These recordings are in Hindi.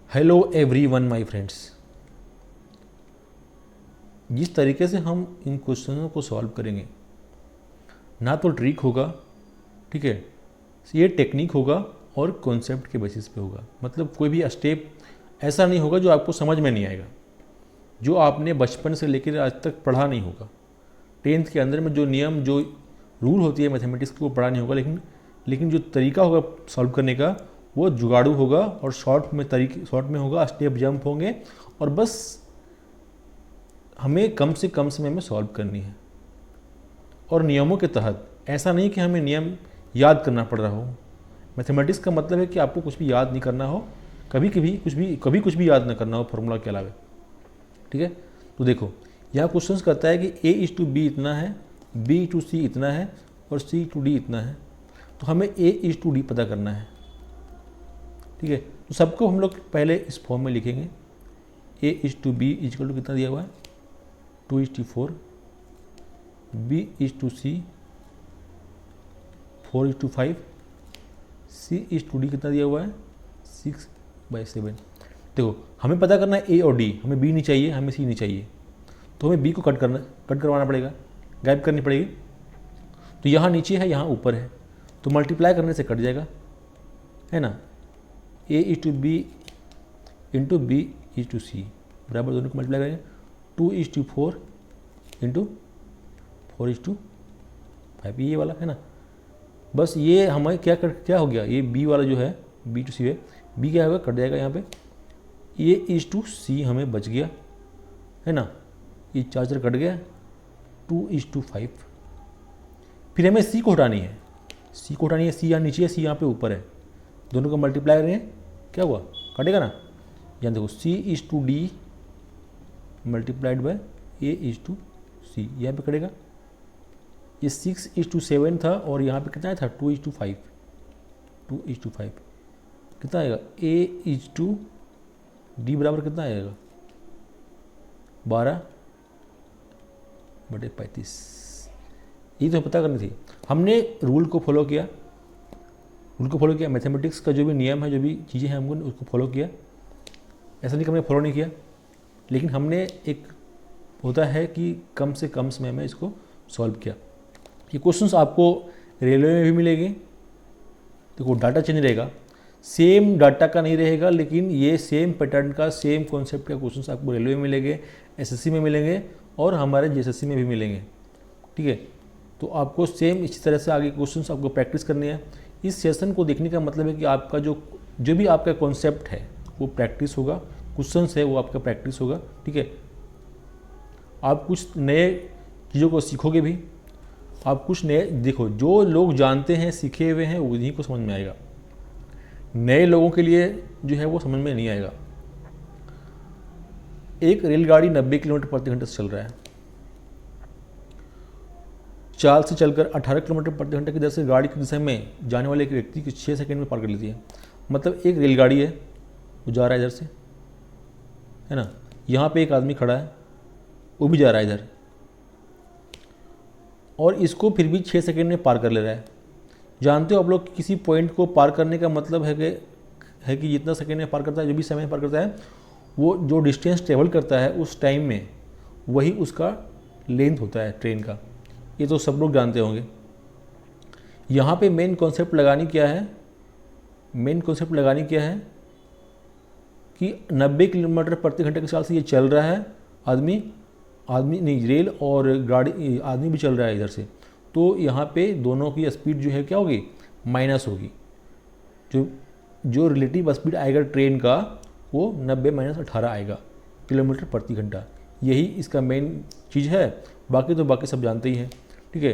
Hello everyone my friends. जिस तरीके से हम इन क्वेश्चनों को सॉल्व करेंगे ना तो ट्रिक होगा, ठीक है, ये टेक्निक होगा और कॉन्सेप्ट के बेसिस पे होगा। मतलब कोई भी स्टेप ऐसा नहीं होगा जो आपको समझ में नहीं आएगा, जो आपने बचपन से लेकर आज तक पढ़ा नहीं होगा। टेंथ के अंदर में जो नियम जो रूल होती है मैथमेटिक्स की वो पढ़ा नहीं होगा, लेकिन जो तरीका होगा सॉल्व करने का वो जुगाड़ू होगा और शॉर्ट में होगा, स्टेप जंप होंगे और बस हमें कम से कम समय में सॉल्व करनी है। और नियमों के तहत ऐसा नहीं कि हमें नियम याद करना पड़ रहा हो। मैथमेटिक्स का मतलब है कि आपको कुछ भी याद नहीं करना हो, कभी कुछ भी याद ना करना हो फार्मूला के अलावा, ठीक है। तो देखो यहाँ क्वेश्चन करता है कि A/B इतना है, B/C इतना है और C/D इतना है। तो हमें A/D पता करना है, ठीक है। तो सबको हम लोग पहले इस फॉर्म में लिखेंगे। A/B इक्वल टू कितना दिया हुआ है 2:4, B/C 4:5, C/D कितना दिया हुआ है 6/7। देखो हमें पता करना है A और D, हमें B नहीं चाहिए, हमें C नहीं चाहिए, तो हमें B को कट करवाना पड़ेगा, गायब करनी पड़ेगी। तो यहाँ नीचे है, यहाँ ऊपर है, तो मल्टीप्लाई करने से कट जाएगा, है ना। A/B इंटू B/C बराबर दोनों को मल्टीप्लाई करेंगे 2:4 इंटू 4:5, ये वाला है ना। बस ये हमें क्या हो गया, ये B वाला जो है B/C है, B क्या होगा कट जाएगा यहाँ पे, A/C हमें बच गया, है ना। ये चार्जर कट गया 2:5। फिर हमें C को हटानी है, C यहाँ नीचे है, C यहाँ पे ऊपर है, दोनों को मल्टीप्लाई करेंगे, क्या हुआ कटेगा ना। यहाँ देखो C/D मल्टीप्लाइड बाय A/C, यहाँ पे कटेगा। ये 6:7 था और यहाँ पे कितना था 2:5 कितना आएगा A/D बराबर कितना आएगा 12/35। ये तो पता करनी थी। हमने रूल को फॉलो किया, मैथमेटिक्स का जो भी नियम है, जो भी चीज़ें हैं, हमको उसको फॉलो किया। ऐसा नहीं कि हमने फॉलो नहीं किया, लेकिन हमने एक होता है कि कम से कम समय में इसको सॉल्व किया। ये क्वेश्चंस आपको रेलवे में भी मिलेंगे। देखो डाटा चेंज रहेगा, सेम डाटा का नहीं रहेगा, लेकिन ये सेम पैटर्न का, सेम कॉन्सेप्ट का क्वेश्चंस आपको रेलवे में मिलेंगे, SSC में मिलेंगे और हमारे JSSC में भी मिलेंगे, ठीक है। तो आपको सेम इसी तरह से आगे क्वेश्चंस आपको प्रैक्टिस करनी है। इस सेशन को देखने का मतलब है कि आपका जो भी आपका कॉन्सेप्ट है वो प्रैक्टिस होगा, क्वेश्चंस है वो आपका प्रैक्टिस होगा, ठीक है। आप कुछ नए चीज़ों को सीखोगे भी, आप कुछ नए देखो, जो लोग जानते हैं, सीखे हुए हैं, उन्हीं को समझ में आएगा। नए लोगों के लिए जो है वो समझ में नहीं आएगा। एक रेलगाड़ी 90 किलोमीटर प्रति घंटे से चल रहा है, चाल से चलकर 18 किलोमीटर प्रति घंटे की दर से गाड़ी की दिशा में जाने वाले एक व्यक्ति को 6 सेकंड में पार कर लेती है। मतलब एक रेलगाड़ी है, वो जा रहा है इधर से, है ना। यहाँ पे एक आदमी खड़ा है, वो भी जा रहा है इधर, और इसको फिर भी 6 सेकंड में पार कर ले रहा है। जानते हो आप लोग, किसी पॉइंट को पार करने का मतलब है कि जितना सेकंड में पार करता है, जो भी समय में पार करता है, वो जो डिस्टेंस ट्रेवल करता है उस टाइम में वही उसका लेंथ होता है ट्रेन का। ये तो सब लोग जानते होंगे। यहाँ पे मेन कॉन्सेप्ट लगानी क्या है कि 90 किलोमीटर प्रति घंटे के साल से ये चल रहा है, आदमी नहीं, रेल और गाड़ी, आदमी भी चल रहा है इधर से। तो यहाँ पे दोनों की स्पीड जो है क्या होगी, माइनस होगी। जो रिलेटिव स्पीड आएगा ट्रेन का वो 90 - 18 आएगा किलोमीटर प्रति घंटा। यही इसका मेन चीज़ है, बाकी सब जानते ही हैं, ठीक है।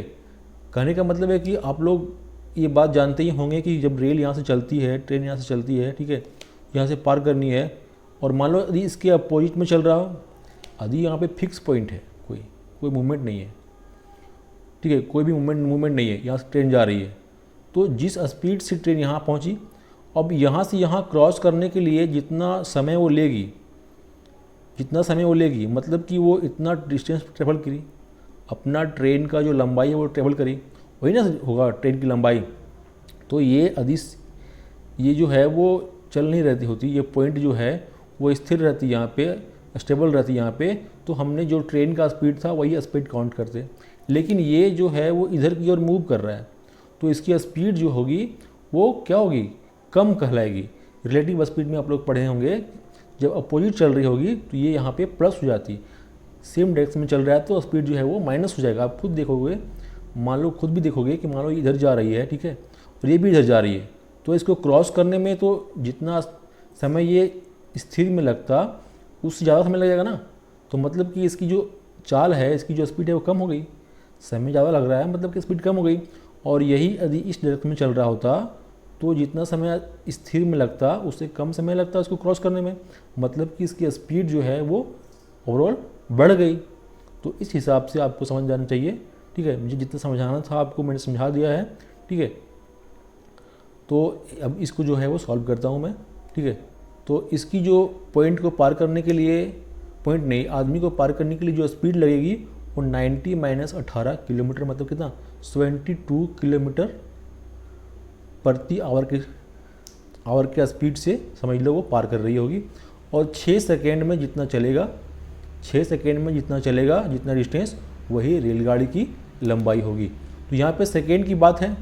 कहने का मतलब है कि आप लोग ये बात जानते ही होंगे कि जब रेल यहाँ से चलती है, ट्रेन यहाँ से चलती है, ठीक है, यहाँ से पार करनी है, और मान लो यदि इसके अपोजिट में चल रहा हो, यदि यहाँ पे फिक्स पॉइंट है, कोई मूवमेंट नहीं है, ठीक है, कोई भी मूवमेंट नहीं है, यहाँ से ट्रेन जा रही है, तो जिस स्पीड से ट्रेन यहाँ पहुँची, अब यहाँ से यहाँ क्रॉस करने के लिए जितना समय वो लेगी, मतलब कि वो इतना डिस्टेंस ट्रेवल करी, अपना ट्रेन का जो लंबाई है वो ट्रेवल करी, वही ना होगा ट्रेन की लंबाई। तो ये जो है वो चल नहीं रहती होती, ये पॉइंट जो है वो स्थिर रहती यहाँ पे, स्टेबल रहती यहाँ पे, तो हमने जो ट्रेन का स्पीड था वही स्पीड काउंट करते। लेकिन ये जो है वो इधर की ओर मूव कर रहा है, तो इसकी स्पीड जो होगी वो क्या होगी, कम कहलाएगी। रिलेटिव स्पीड में आप लोग पढ़े होंगे, जब अपोजिट चल रही होगी तो ये यहाँ पे प्लस हो जाती, सेम डायरेक्शन में चल रहा है तो स्पीड जो है वो माइनस हो जाएगा। आप खुद देखोगे, मान लो खुद भी देखोगे कि मान लो इधर जा रही है, ठीक है, और ये भी इधर जा रही है, तो इसको क्रॉस करने में तो जितना समय ये स्थिर में लगता उससे ज़्यादा समय लगेगा ना। तो मतलब कि इसकी जो चाल है, इसकी जो स्पीड है वो कम हो गई, समय ज़्यादा लग रहा है, मतलब कि स्पीड कम हो गई। और यही यदि इस डायरेक्शन में चल रहा होता तो जितना समय स्थिर में लगता उससे कम समय लगता उसको क्रॉस करने में, मतलब कि इसकी स्पीड जो है वो ओवरऑल बढ़ गई। तो इस हिसाब से आपको समझ जाना चाहिए, ठीक है। मुझे जितना समझाना था आपको मैंने समझा दिया है, ठीक है। तो अब इसको जो है वो सॉल्व करता हूँ मैं, ठीक है। तो इसकी जो पॉइंट को पार करने के लिए, पॉइंट नहीं, आदमी को पार करने के लिए जो स्पीड लगेगी वो 90 - 18 किलोमीटर, मतलब कितना, 72 किलोमीटर प्रति आवर के स्पीड से समझ लो वो पार कर रही होगी। और 6 सेकेंड में जितना चलेगा, 6 सेकेंड में जितना चलेगा, जितना डिस्टेंस, वही रेलगाड़ी की लंबाई होगी। तो यहाँ पे सेकेंड की बात है,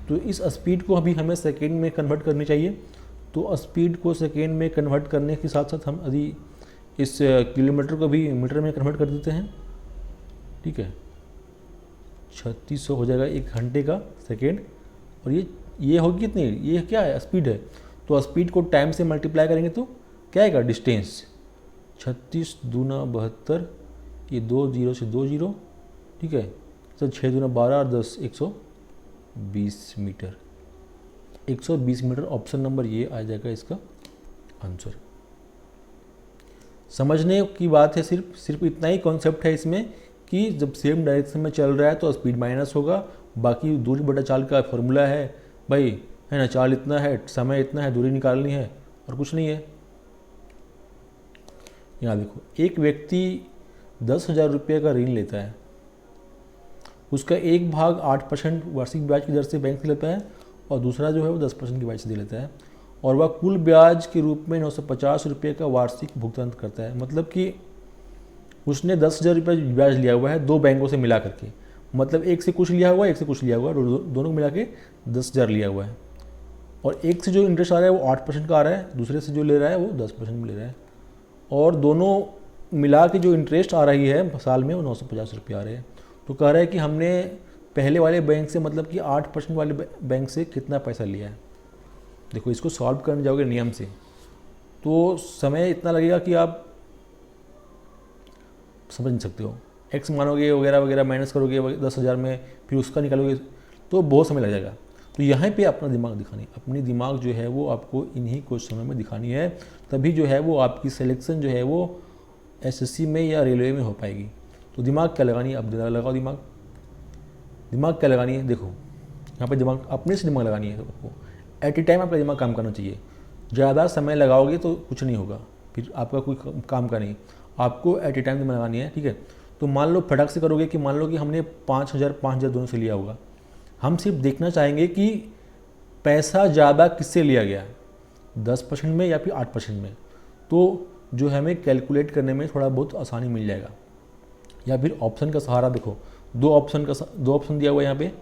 तो इस स्पीड को अभी हमें सेकेंड में कन्वर्ट करनी चाहिए। तो स्पीड को सेकेंड में कन्वर्ट करने के साथ साथ हम यदि इस किलोमीटर को भी मीटर में कन्वर्ट कर देते हैं, ठीक है, 3600 हो जाएगा 1 घंटे का सेकेंड। और ये होगी कितनी, ये क्या है, स्पीड है। तो स्पीड को टाइम से मल्टीप्लाई करेंगे तो क्या आएगा, डिस्टेंस, 36 दूना 72, ये 2 0 से 2 0, ठीक है, तो 6 दूना 12 और 10 120 मीटर, 120 मीटर। ऑप्शन नंबर ये आ जाएगा इसका आंसर। समझने की बात है, सिर्फ इतना ही कॉन्सेप्ट है इसमें कि जब सेम डायरेक्शन में चल रहा है तो स्पीड माइनस होगा, बाकी दूरी बटा चाल का फॉर्मूला है भाई, है ना, चाल इतना है, समय इतना है, दूरी निकालनी है, और कुछ नहीं है। यहाँ देखो, एक व्यक्ति 10,000 रुपये का ऋण लेता है, उसका एक भाग 8% वार्षिक ब्याज की दर से बैंक से लेता है और दूसरा जो है वो 10% की ब्याज से दे लेता है, और वह कुल ब्याज के रूप में 950 रुपये का वार्षिक भुगतान करता है। मतलब कि उसने 10,000 रुपये ब्याज लिया हुआ है दो बैंकों से मिला करके, मतलब एक से कुछ लिया हुआ है, एक से कुछ लिया हुआ है, दोनों को मिला के 10,000 लिया हुआ है। और एक से जो इंटरेस्ट आ रहा है वो 8% का आ रहा है, दूसरे से जो ले रहा है वो 10% में ले रहा है, और दोनों मिला के जो इंटरेस्ट आ रही है साल में वो 950 रुपये आ रहे हैं। तो कह रहा है कि हमने पहले वाले बैंक से, मतलब कि 8% वाले बैंक से कितना पैसा लिया है। देखो, इसको सॉल्व करने जाओगे नियम से तो समय इतना लगेगा कि आप समझ नहीं सकते हो। एक्स मानोगे वगैरह वगैरह, माइनस करोगे 10,000 में, फिर उसका निकालोगे तो बहुत समय लग जाएगा। तो यहाँ पे अपना दिमाग दिखानी, अपनी दिमाग जो है वो आपको इन्हीं क्वेश्चनों में दिखानी है, तभी जो है वो आपकी सिलेक्शन जो है वो एसएससी में या रेलवे में हो पाएगी। तो दिमाग क्या लगानी है, अब लगाओ दिमाग। दिमाग क्या लगानी है, देखो यहाँ पे दिमाग, अपने से दिमाग लगानी है आपको। एट ए टाइम आपका दिमाग काम करना चाहिए। ज़्यादा समय लगाओगे तो कुछ नहीं होगा, फिर आपका कोई काम का नहीं। आपको एट ए टाइम दिमाग लगानी है, ठीक है। तो मान लो फटाक से करोगे कि मान लो कि हमने 5,000 दोनों से लिया होगा। हम सिर्फ देखना चाहेंगे कि पैसा ज़्यादा किससे लिया गया, 10% में या फिर 8% में। तो जो हमें कैलकुलेट करने में थोड़ा बहुत आसानी मिल जाएगा। या फिर ऑप्शन का सहारा, देखो दो ऑप्शन दिया हुआ है यहाँ पे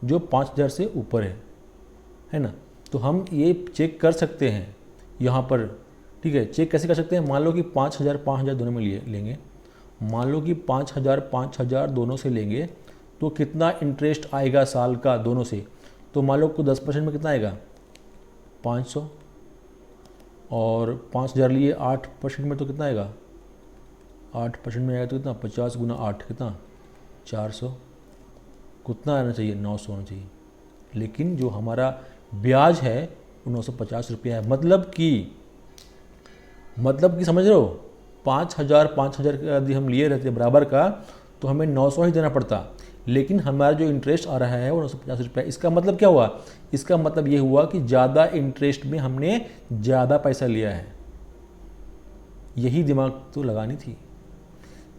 जो 5,000 से ऊपर है ना। तो हम ये चेक कर सकते हैं यहाँ पर, ठीक है। चेक कैसे कर सकते हैं, मान लो कि 5,000 दोनों में लेंगे, मान लो कि 5,000 दोनों से लेंगे तो कितना इंटरेस्ट आएगा साल का दोनों से। तो मान लो को 10% में कितना आएगा 500, और 5,000 लिए 8% में तो कितना आएगा, 8% में आएगा तो कितना, 50 × 8 कितना, 400। कितना आना चाहिए, 900 आना चाहिए। लेकिन जो हमारा ब्याज है वो 950 रुपया है। मतलब कि समझ रहे हो, 5,000 यदि हम लिए रहते बराबर का तो हमें 900 ही देना पड़ता, लेकिन हमारा जो इंटरेस्ट आ रहा है वो 950 रुपया। इसका मतलब क्या हुआ, इसका मतलब ये हुआ कि ज़्यादा इंटरेस्ट में हमने ज़्यादा पैसा लिया है। यही दिमाग तो लगानी थी,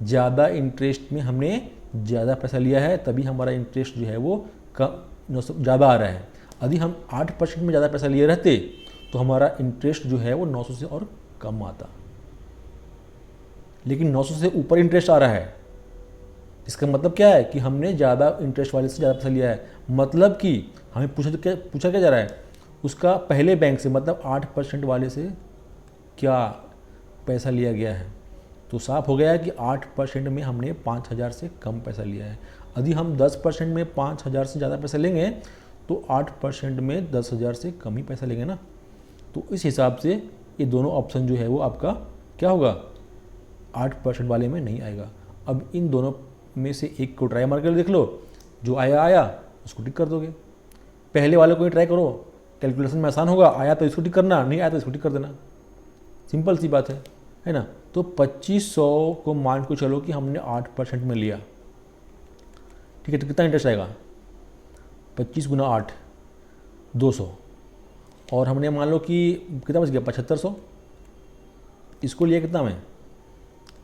ज़्यादा इंटरेस्ट में हमने ज़्यादा पैसा लिया है, तभी हमारा इंटरेस्ट जो है वो कम ज़्यादा आ रहा है। यदि हम 8% में ज़्यादा पैसा लिए रहते तो हमारा इंटरेस्ट जो है वो 900 से और कम आता, लेकिन 900 से ऊपर इंटरेस्ट आ रहा है। इसका मतलब क्या है कि हमने ज़्यादा इंटरेस्ट वाले से ज़्यादा पैसा लिया है। मतलब कि हमें पूछा क्या जा रहा है, उसका पहले बैंक से मतलब 8% वाले से क्या पैसा लिया गया है। तो साफ हो गया है कि 8% में हमने 5,000 से कम पैसा लिया है। यदि हम 10% में 5,000 से ज़्यादा पैसा लेंगे तो 8% में 10,000 से कम ही पैसा लेंगे ना। तो इस हिसाब से ये दोनों ऑप्शन जो है वो आपका क्या होगा, 8% वाले में नहीं आएगा। अब इन दोनों में से एक को ट्राई मार कर देख लो, जो आया उसको टिक कर दोगे। पहले वाले को ही ट्राई करो, कैलकुलेशन में आसान होगा, आया तो इसको टिक करना, नहीं आया तो इसको टिक कर देना, सिंपल सी बात है ना। तो 2500 को मान को चलो कि हमने 8% में लिया, ठीक है, तो कितना इंटरेस्ट आएगा, 25 गुना 8 200, और हमने मान लो कि कितना बच गया 7500, इसको लिया कितना में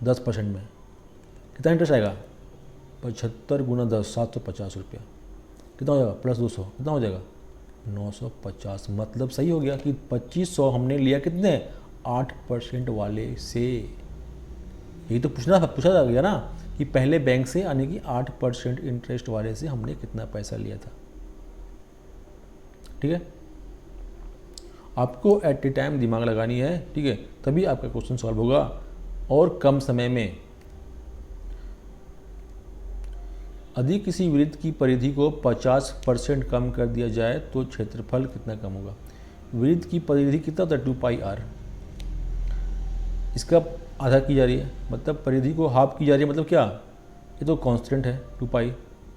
10% में, कितना इंटरेस्ट आएगा 75 गुना 10 750 रुपया, कितना हो जाएगा प्लस 200, कितना हो जाएगा 950। मतलब सही हो गया कि 2500 हमने लिया कितने 8% वाले से। यही तो पूछा जा गया ना कि पहले बैंक से यानी कि 8% इंटरेस्ट वाले से हमने कितना पैसा लिया था। ठीक है, आपको एट ए टाइम दिमाग लगानी है, ठीक है, तभी आपका क्वेश्चन सॉल्व होगा और कम समय में। यदि किसी वृत्त की परिधि को 50% कम कर दिया जाए तो क्षेत्रफल कितना कम होगा। वृत्त की परिधि कितना होता है 2πr, इसका आधा की जा रही है, मतलब परिधि को हाफ की जा रही है। मतलब क्या, ये तो कांस्टेंट है 2π,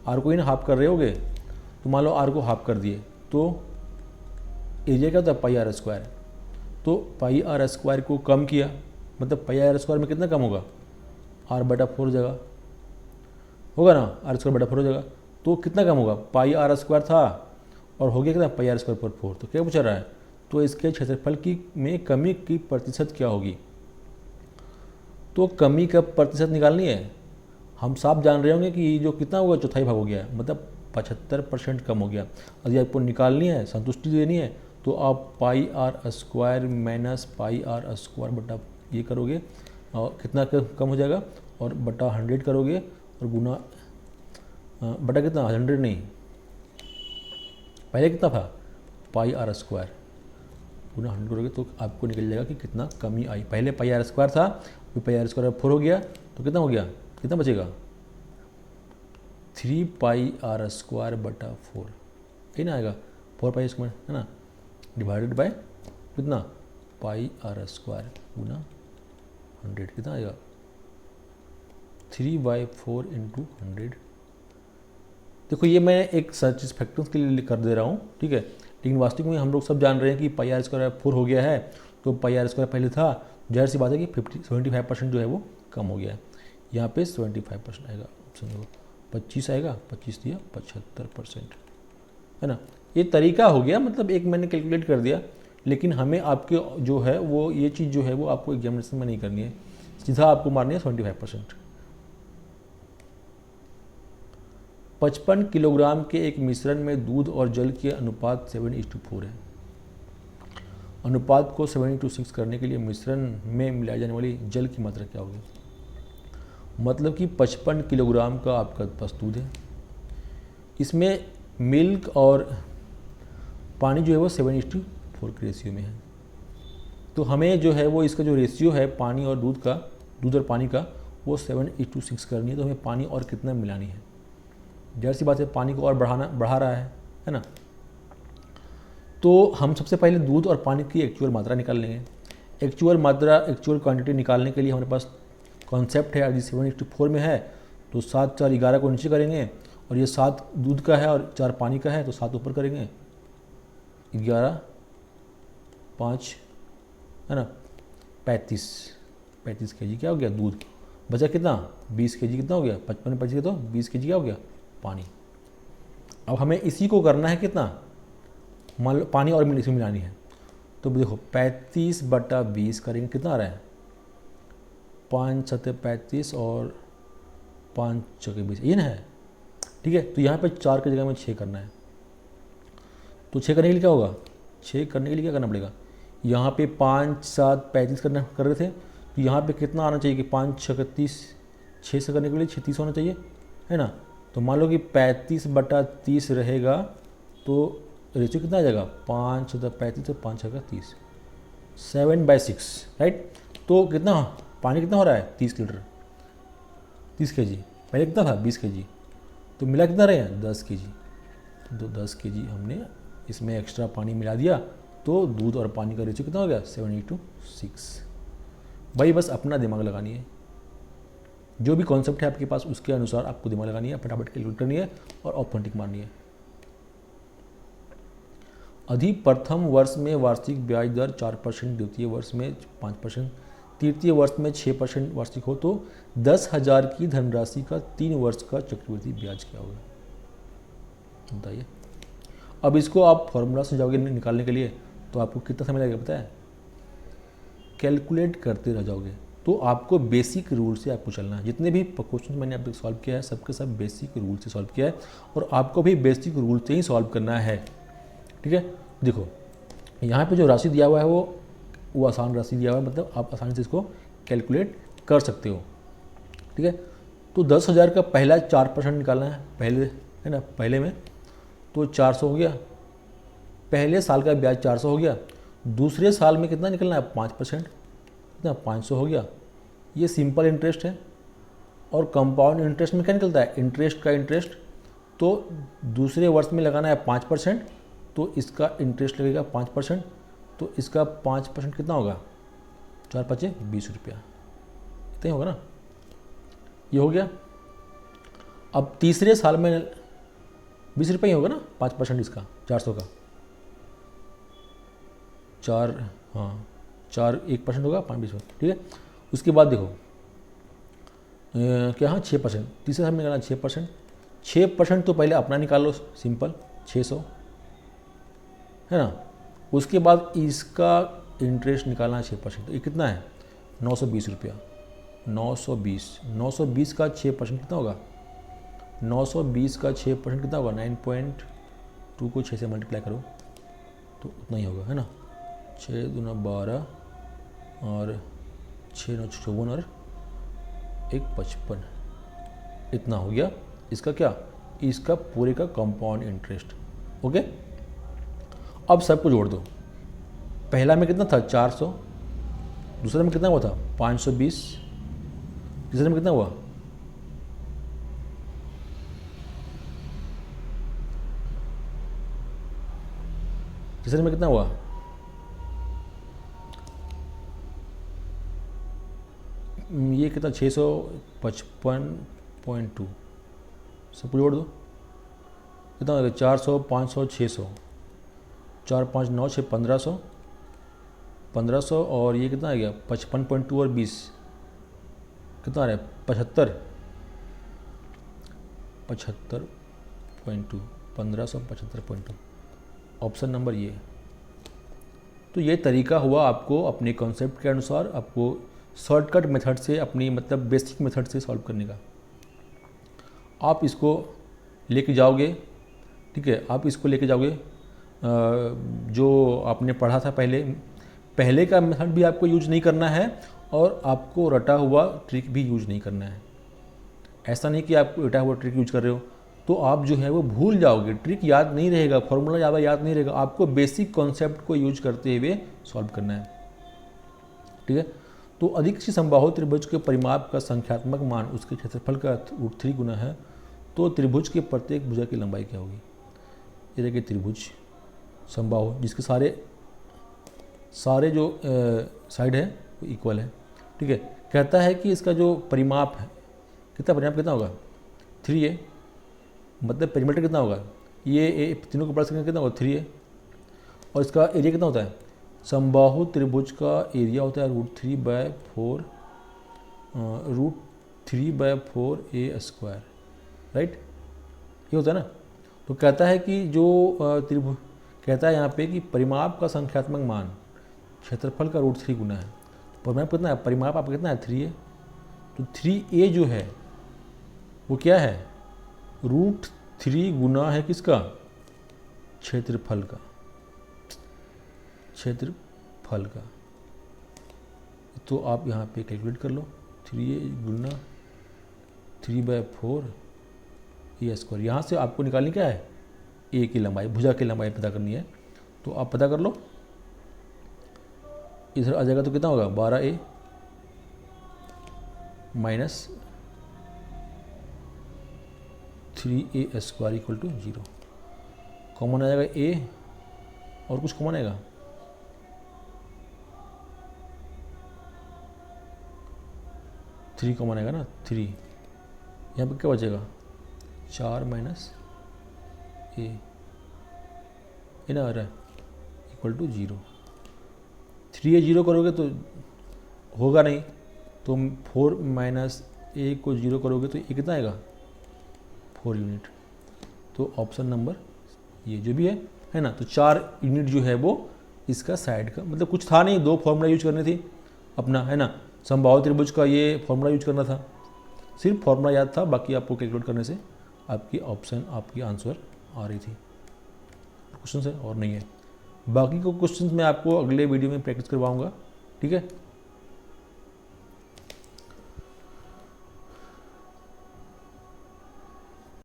आर को ही ना हाफ कर रहे होगे, तो मान लो आर को हाफ कर दिए तो एरिया क्या होता है πr²। तो πr² को कम किया, मतलब πr² में कितना कम होगा, r/4 जगह होगा ना, r²/4 हो जाएगा। तो कितना कम होगा, πr² था और हो गया कितना πr²/4। तो क्या पूछा रहा है, तो इसके क्षेत्रफल की में कमी की प्रतिशत क्या होगी। तो कमी का प्रतिशत निकालनी है। हम साफ जान रहे होंगे कि जो कितना हुआ, चौथाई भाग हो गया, मतलब 75% कम हो गया। यदि आपको निकालनी है, संतुष्टि देनी है, तो आप πr² माइनस πr² बटा ये करोगे और कितना कम हो जाएगा, और बटा 100 करोगे और गुना बटा कितना 100 नहीं, पहले कितना था πr² गुना 100 करोगे तो आपको निकल जाएगा कि कितना कमी आई। पहले πr² था, फिर πr² हो गया, तो कितना हो गया, कितना बचेगा 3πr²/4, यही ना आएगा 4π² है ना, डिवाइडेड बाय कितना πr² गुना 100, कितना आएगा 3/4 × 100। देखो ये मैं एक सैटिस्फैक्टर्स के लिए कर दे रहा हूँ, ठीक है, लेकिन वास्तविक में हम लोग सब जान रहे हैं कि πr² 4 हो गया है, तो πr² पहले था, जाहिर सी बात है कि 75% जो है वो कम हो गया है। यहाँ पे 75% आएगा, ऑप्शन 25 आएगा, 25 दिया 75%, है ना। ये तरीका हो गया, मतलब एक मैंने कैलकुलेट कर दिया, लेकिन हमें आपके जो है वो ये चीज़ जो है वो आपको एग्जामिनेशन में नहीं करनी है, सीधा आपको मारनी है 75%। 55 किलोग्राम के एक मिश्रण में दूध और जल के अनुपात 7:4 है। अनुपात को 7:6 करने के लिए मिश्रण में मिलाई जाने वाली जल की मात्रा क्या होगी। मतलब कि 55 किलोग्राम का आपका पास दूध है, इसमें मिल्क और पानी जो है वो 7:4 के रेशियो में है। तो हमें जो है वो इसका जो रेशियो है पानी और दूध का, दूध और पानी का, वो 7:6 करनी है। तो हमें पानी और कितना मिलानी है, जाहिर सी बात है पानी को और बढ़ा रहा है ना। तो हम सबसे पहले दूध और पानी की एक्चुअल मात्रा निकाल लेंगे। एक्चुअल क्वांटिटी निकालने के लिए हमारे पास कॉन्सेप्ट है, यदि 7:4 में है तो 7 4 11 को नीचे करेंगे, और ये 7 दूध का है और 4 पानी का है, तो 7 ऊपर करेंगे, 11 5 है ना, 35 kg क्या हो गया दूध, बचा कितना 20 kg, कितना हो गया 55 25 तो 20 kg क्या हो गया पानी। अब हमें इसी को करना है कितना, मान लो पानी और इसमें मिलानी है, तो देखो 35/20 करेंगे, कितना आ रहा है 5 7 35 और 5 6 20, ये ना है, ठीक है। तो यहाँ पे 4 की जगह में 6 करना है, तो 6 करने के लिए क्या होगा, 6 करने के लिए क्या करना पड़ेगा, यहाँ पे 5 7 35 करना कर रहे थे, तो यहाँ पे कितना आना चाहिए कि 5 6 30, 6 से करने के लिए 36 होना चाहिए, है ना। तो मान लो कि 35/30 रहेगा, तो रेशियो कितना आ जाएगा, 5 × 35 तो 5 × 30, 7/6, राइट। तो कितना पानी कितना हो रहा है, 30 लीटर, 30 kg, पहले कितना था 20 kg, तो मिला कितना रहे हैं 10 kg। तो 10 kg हमने इसमें एक्स्ट्रा पानी मिला दिया, तो दूध और पानी का रेशियो कितना हो गया 7:6। भाई बस अपना दिमाग लगानी है, जो भी कॉन्सेप्ट है आपके पास उसके अनुसार आपको दिमाग लगानी है, फटाफट कैलकुलेट करनी है और ऑथेंटिक मारनी है। प्रथम वर्ष में वार्षिक ब्याज दर 4%, द्वितीय वर्ष में 5%, तृतीय वर्ष में 6% वार्षिक हो तो 10,000 की धनराशि का 3 वर्ष का चक्रवृद्धि ब्याज क्या होगा, बताइए। अब इसको आप फॉर्मूला से जाओगे निकालने के लिए, तो आपको कितना समय लगेगा पता है, कैलकुलेट करते रह जाओगे। तो आपको बेसिक रूल से आपको चलना है। जितने भी क्वेश्चन मैंने अब तक सॉल्व किया है सबके सब बेसिक रूल से सॉल्व किया है, और आपको भी बेसिक रूल से ही सॉल्व करना है, ठीक है। देखो यहाँ पे जो राशि दिया हुआ है वो आसान राशि दिया हुआ है, मतलब आप आसानी से इसको कैलकुलेट कर सकते हो, ठीक है। तो 10,000 का पहला 4% निकालना है, पहले है ना, पहले में तो 400 हो गया, पहले साल का ब्याज 400 हो गया। दूसरे साल में कितना निकलना है 5%, कितना 500 हो गया। ये सिंपल इंटरेस्ट है, और कंपाउंड इंटरेस्ट में क्या निकलता है, इंटरेस्ट का इंटरेस्ट। तो दूसरे वर्ष में लगाना है 5%, तो इसका इंटरेस्ट लगेगा 5%, तो इसका 5% कितना होगा, 4 × 5 = 20 रुपया, इतना ही होगा ना, ये हो गया। अब तीसरे साल में 20 रुपये ही होगा ना, 5% इसका 400 का, 1% होगा 5 20, ठीक है। उसके बाद देखो क्या, हाँ 6%, तीसरे साल में निकालना 6%, 6% तो पहले अपना निकाल लो, सिंपल 600 है ना। उसके बाद इसका इंटरेस्ट निकालना है 6%, तो ये कितना है 920 रुपया, 920 का 6% कितना होगा, 920 का 6% कितना होगा, 9.2 को 6 से मल्टीप्लाई करो तो उतना ही होगा, है ना। 6 दूना 12 और 6 9 54 और 1 55, इतना हो गया इसका क्या, इसका पूरे का कंपाउंड इंटरेस्ट, ओके। अब सबको जोड़ दो, पहला में कितना था 400, दूसरे में कितना हुआ था 520, तीसरे में कितना हुआ, तीसरे में कितना हुआ, ये कितना 655.2, सबको जोड़ दो, कितना हो गया 400 500 600, 4 5 9 6 1500, 1500 और ये कितना आ गया 55.2 और 20 कितना आ रहा है 75.2, 1575.2, ऑप्शन नंबर ये। तो ये तरीका हुआ आपको अपने कॉन्सेप्ट के अनुसार आपको शॉर्टकट मेथड से, अपनी मतलब बेसिक मेथड से सॉल्व करने का। आप इसको लेके जाओगे, ठीक है, आप इसको लेके जाओगे जो आपने पढ़ा था पहले का मेथड भी आपको यूज नहीं करना है, और आपको रटा हुआ ट्रिक भी यूज नहीं करना है। ऐसा नहीं कि आप रटा हुआ ट्रिक यूज कर रहे हो तो आप जो है वो भूल जाओगे, ट्रिक याद नहीं रहेगा, फॉर्मूला ज़्यादा याद नहीं रहेगा। आपको बेसिक कॉन्सेप्ट को यूज करते हुए सॉल्व करना है, ठीक है। तो अधिक से समबाहु त्रिभुज के परिमाप का संख्यात्मक मान उसके क्षेत्रफल का √3 गुना है, तो त्रिभुज के प्रत्येक भुजा की लंबाई क्या होगी। ये देखिए त्रिभुज समबाहु जिसके सारे जो साइड है वो इक्वल है, ठीक है। कहता है कि इसका जो परिमाप है, परिमाप कितना होगा 3a, मतलब पेरीमीटर कितना होगा, ये तीनों को प्लस करके कितना होगा 3a, और इसका एरिया कितना होता है, समबाहु त्रिभुज का एरिया होता है √3/4 राइट, ये होता है ना। तो कहता है कि जो त्रिभुज, कहता है यहाँ पे कि परिमाप का संख्यात्मक मान क्षेत्रफल का √3 गुना है। परिमाप कितना है, परिमाप आपका कितना है 3a, तो 3a जो है वो क्या है √3 गुना है किसका, क्षेत्रफल का, क्षेत्रफल फल का। तो आप यहाँ पे कैलकुलेट कर लो, 3a गुना 3/4 ए स्क्वायर। यहाँ से आपको निकालनी क्या है, ए की लंबाई, भुजा की लंबाई पता करनी है। तो आप पता कर लो, इधर आ जाएगा तो कितना होगा, 12a minus 3a square equal to 0। Common आ जाएगा a, और कुछ कॉमन आएगा, थ्री कॉमन आएगा ना, 3। यहाँ पे क्या बचेगा, 4 माइनस a, ये ना आ रहा है, इक्वल टू 0। 3a 0 करोगे तो होगा नहीं, तो 4 माइनस a को 0 करोगे तो ये कितना आएगा, 4 यूनिट। तो ऑप्शन नंबर ये जो भी है ना, तो 4 यूनिट जो है वो इसका साइड का, मतलब कुछ था नहीं, 2 फॉर्मूला यूज करने थी अपना, है ना। समबाहु त्रिभुज का ये फॉर्मूला यूज करना था, सिर्फ फॉर्मूला याद था, बाकी आपको कैलकुलेट करने से आपकी ऑप्शन, आपकी आंसर आ रही थी। क्वेश्चन है और नहीं है, बाकी को क्वेश्चन मैं आपको अगले वीडियो में प्रैक्टिस करवाऊँगा, ठीक है।